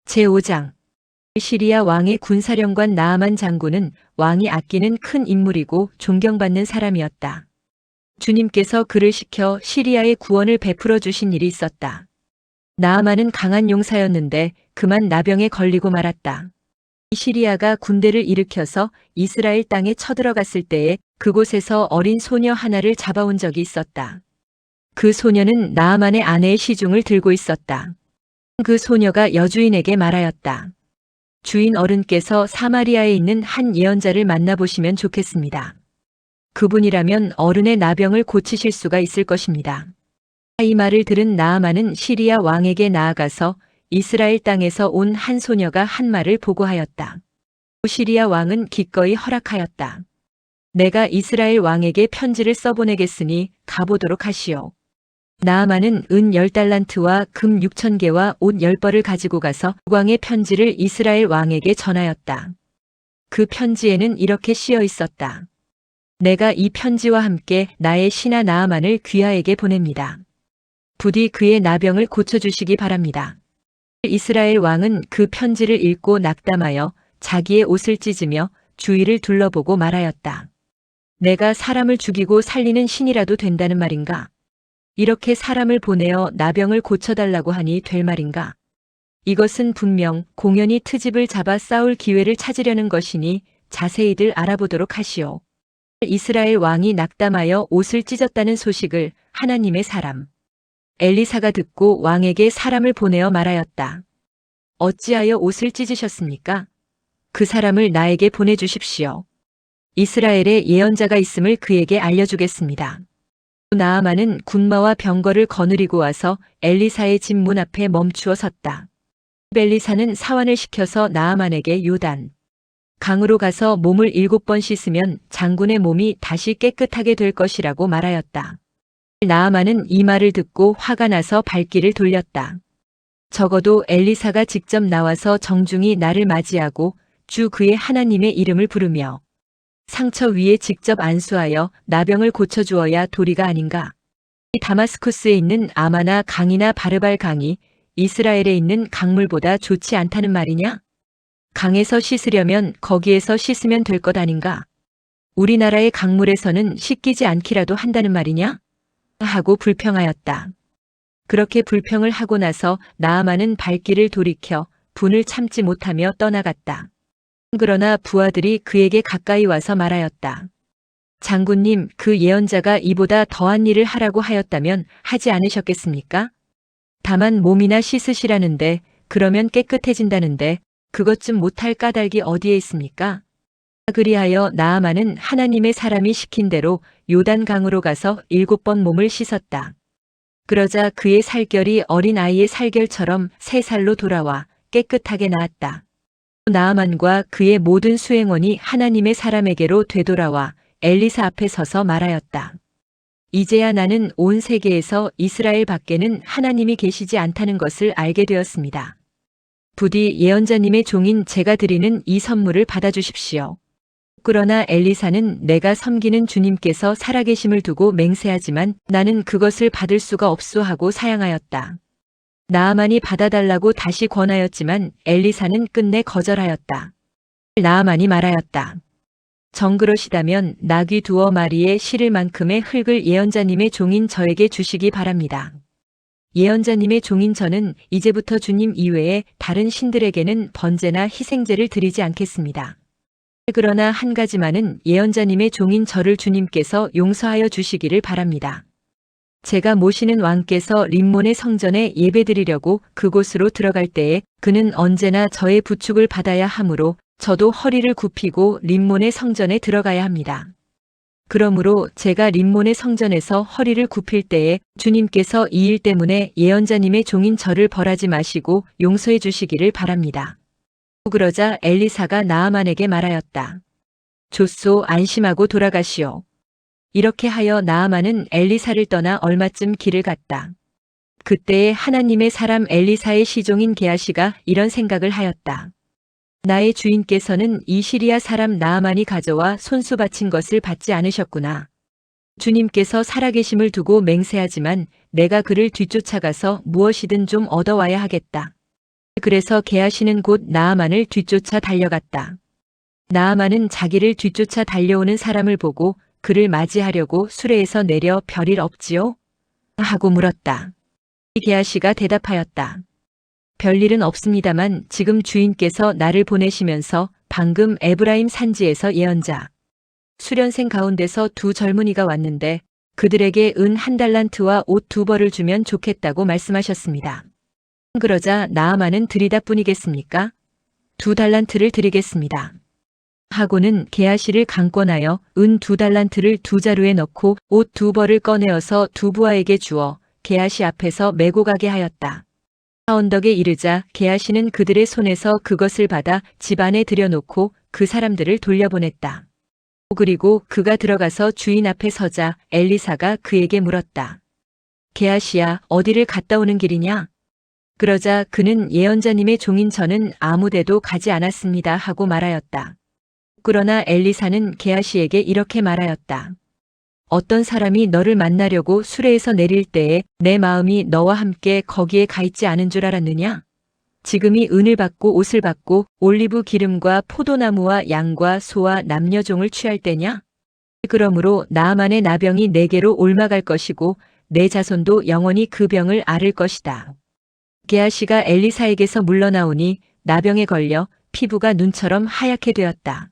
제5장 시리아 왕의 군사령관 나아만 장군은 왕이 아끼는 큰 인물이고 존경받는 사람이었다. 주님께서 그를 시켜 시리아의 구원을 베풀어 주신 일이 있었다. 나아만은 강한 용사였는데 그만 나병에 걸리고 말았다. 시리아가 군대를 일으켜서 이스라엘 땅에 쳐들어갔을 때에 그곳에서 어린 소녀 하나를 잡아온 적이 있었다. 그 소녀는 나아만의 아내의 시중을 들고 있었다. 그 소녀가 여주인에게 말하였다. 주인 어른께서 사마리아에 있는 한 예언자를 만나보시면 좋겠습니다. 그분이라면 어른의 나병을 고치실 수가 있을 것입니다. 이 말을 들은 나아만은 시리아 왕에게 나아가서 이스라엘 땅에서 온 한 소녀가 한 말을 보고하였다. 시리아 왕은 기꺼이 허락하였다. 내가 이스라엘 왕에게 편지를 써보내겠으니 가보도록 하시오. 나아만은 은 10달란트와 금 6,000개와 옷 10벌을 가지고 가서 왕의 편지를 이스라엘 왕에게 전하였다. 그 편지에는 이렇게 쓰여 있었다. 내가 이 편지와 함께 나의 신하 나아만을 귀하에게 보냅니다. 부디 그의 나병을 고쳐주시기 바랍니다. 이스라엘 왕은 그 편지를 읽고 낙담하여 자기의 옷을 찢으며 주위를 둘러보고 말하였다. 내가 사람을 죽이고 살리는 신이라도 된다는 말인가? 이렇게 사람을 보내어 나병을 고쳐달라고 하니 될 말인가? 이것은 분명 공연히 트집을 잡아 싸울 기회를 찾으려는 것이니 자세히들 알아보도록 하시오. 이스라엘 왕이 낙담하여 옷을 찢었다는 소식을 하나님의 사람 엘리사가 듣고 왕에게 사람을 보내어 말하였다. 어찌하여 옷을 찢으셨습니까? 그 사람을 나에게 보내주십시오. 이스라엘에 예언자가 있음을 그에게 알려주겠습니다. 나아만은 군마와 병거를 거느리고 와서 엘리사의 집 문 앞에 멈추어 섰다. 엘리사는 사환을 시켜서 나아만에게 요단 강으로 가서 몸을 7번 씻으면 장군의 몸이 다시 깨끗하게 될 것이라고 말하였다. 나아만은 이 말을 듣고 화가 나서 발길을 돌렸다. 적어도 엘리사가 직접 나와서 정중히 나를 맞이하고 주 그의 하나님의 이름을 부르며 상처 위에 직접 안수하여 나병을 고쳐주어야 도리가 아닌가. 다마스쿠스에 있는 아마나 강이나 바르발 강이 이스라엘에 있는 강물보다 좋지 않다는 말이냐? 강에서 씻으려면 거기에서 씻으면 될 것 아닌가? 우리나라의 강물에서는 씻기지 않기라도 한다는 말이냐? 하고 불평하였다. 그렇게 불평을 하고 나서 나아만은 발길을 돌이켜 분을 참지 못하며 떠나갔다. 그러나 부하들이 그에게 가까이 와서 말하였다. 장군님, 그 예언자가 이보다 더한 일을 하라고 하였다면 하지 않으셨겠습니까? 다만 몸이나 씻으시라는데 그러면 깨끗해진다는데 그것 좀 못할 까닭이 어디에 있습니까? 그리하여 나아만은 하나님의 사람이 시킨 대로 요단강으로 가서 7번 몸을 씻었다. 그러자 그의 살결이 어린 아이의 살결처럼 새 살로 돌아와 깨끗하게 나았다. 나아만과 그의 모든 수행원이 하나님의 사람에게로 되돌아와 엘리사 앞에 서서 말하였다. 이제야 나는 온 세계에서 이스라엘 밖에는 하나님이 계시지 않다는 것을 알게 되었습니다. 부디 예언자님의 종인 제가 드리는 이 선물을 받아주십시오. 그러나 엘리사는 내가 섬기는 주님께서 살아계심을 두고 맹세하지만 나는 그것을 받을 수가 없소 하고 사양하였다. 나아만이 받아달라고 다시 권하였지만 엘리사는 끝내 거절하였다. 나아만이 말하였다. 정그러시다면 나귀 2마리에 실을 만큼의 흙을 예언자님의 종인 저에게 주시기 바랍니다. 예언자님의 종인 저는 이제부터 주님 이외에 다른 신들에게는 번제나 희생제를 드리지 않겠습니다. 그러나 한 가지만은 예언자님의 종인 저를 주님께서 용서하여 주시기를 바랍니다. 제가 모시는 왕께서 림몬의 성전에 예배드리려고 그곳으로 들어갈 때에 그는 언제나 저의 부축을 받아야 하므로 저도 허리를 굽히고 림몬의 성전에 들어가야 합니다. 그러므로 제가 림몬의 성전에서 허리를 굽힐 때에 주님께서 이 일 때문에 예언자님의 종인 저를 벌하지 마시고 용서해 주시기를 바랍니다. 그러자 엘리사가 나아만에게 말하였다. 좋소, 안심하고 돌아가시오. 이렇게 하여 나아만은 엘리사를 떠나 얼마쯤 길을 갔다. 그때에 하나님의 사람 엘리사의 시종인 게하시가 이런 생각을 하였다. 나의 주인께서는 이 시리아 사람 나아만이 가져와 손수 바친 것을 받지 않으셨구나. 주님께서 살아계심을 두고 맹세하지만 내가 그를 뒤쫓아가서 무엇이든 좀 얻어와야 하겠다. 그래서 게하시는 곧 나아만을 뒤쫓아 달려갔다. 나아만은 자기를 뒤쫓아 달려오는 사람을 보고 그를 맞이하려고 수레에서 내려 별일 없지요? 하고 물었다. 게하시가 대답하였다. 별일은 없습니다만 지금 주인께서 나를 보내시면서 방금 에브라임 산지에서 예언자 수련생 가운데서 두 젊은이가 왔는데 그들에게 은 1달란트와 옷 2벌을 주면 좋겠다고 말씀하셨습니다. 그러자 나아만은 드리다 뿐이겠습니까? 2달란트를 드리겠습니다. 하고는 게하시를 강권하여 은 2달란트를 두 자루에 넣고 옷 2벌을 꺼내어서 두 부하에게 주어 게하시 앞에서 메고 가게 하였다. 언덕에 이르자 게하시는 그들의 손에서 그것을 받아 집 안에 들여놓고 그 사람들을 돌려보냈다. 그리고 그가 들어가서 주인 앞에 서자 엘리사가 그에게 물었다. 게하시야, 어디를 갔다 오는 길이냐? 그러자 그는 예언자님의 종인 저는 아무데도 가지 않았습니다 하고 말하였다. 그러나 엘리사는 게하시에게 이렇게 말하였다. 어떤 사람이 너를 만나려고 수레에서 내릴 때에 내 마음이 너와 함께 거기에 가 있지 않은 줄 알았느냐? 지금이 은을 받고 옷을 받고 올리브 기름과 포도나무와 양과 소와 남녀종을 취할 때냐? 그러므로 나아만의 나병이 내게로 옮아갈 것이고 내 자손도 영원히 그 병을 앓을 것이다. 게하시가 엘리사에게서 물러나오니 나병에 걸려 피부가 눈처럼 하얗게 되었다.